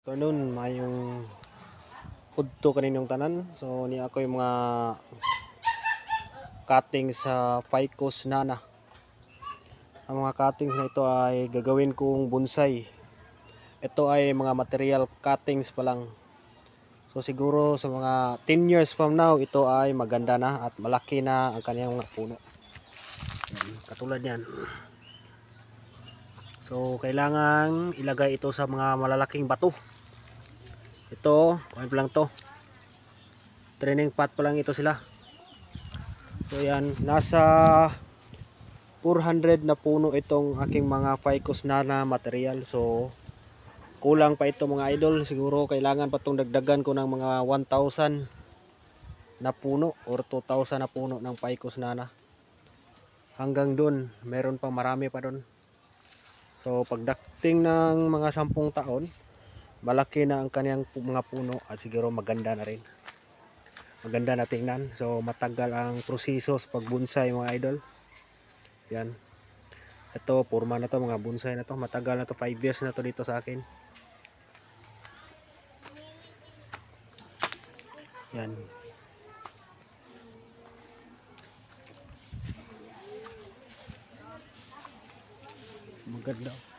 Afternoon, mayong udto kaninyong tanan. So ni ako yung mga cuttings sa Ficus nana. Ang mga cuttings na ito ay gagawin kong bonsai. Ito ay mga material cuttings pa lang. So siguro sa mga 10 years from now, ito ay maganda na at malaki na ang kanyang mga puno. Katulad yan. So kailangan ilagay ito sa mga malalaking bato. Ito, kuhan pa lang to. Training pot pa lang ito sila. So yan, nasa 400 na puno itong aking mga Ficus nana material. So kulang pa ito mga idol. Siguro kailangan pa itong dagdagan ko ng mga 1,000 na puno or 2,000 na puno ng Ficus nana. Hanggang dun, meron pang marami pa dun. So pagdating ng mga 10 taon, malaki na ang kanyang mga puno at siguro maganda na rin. Maganda na tingnan. So matagal ang proseso sa pagbonsai mga idol. Yan. Ito, purma na to mga bonsai na to. Matagal na to, 5 years na to dito sa akin. Yan. Maganda.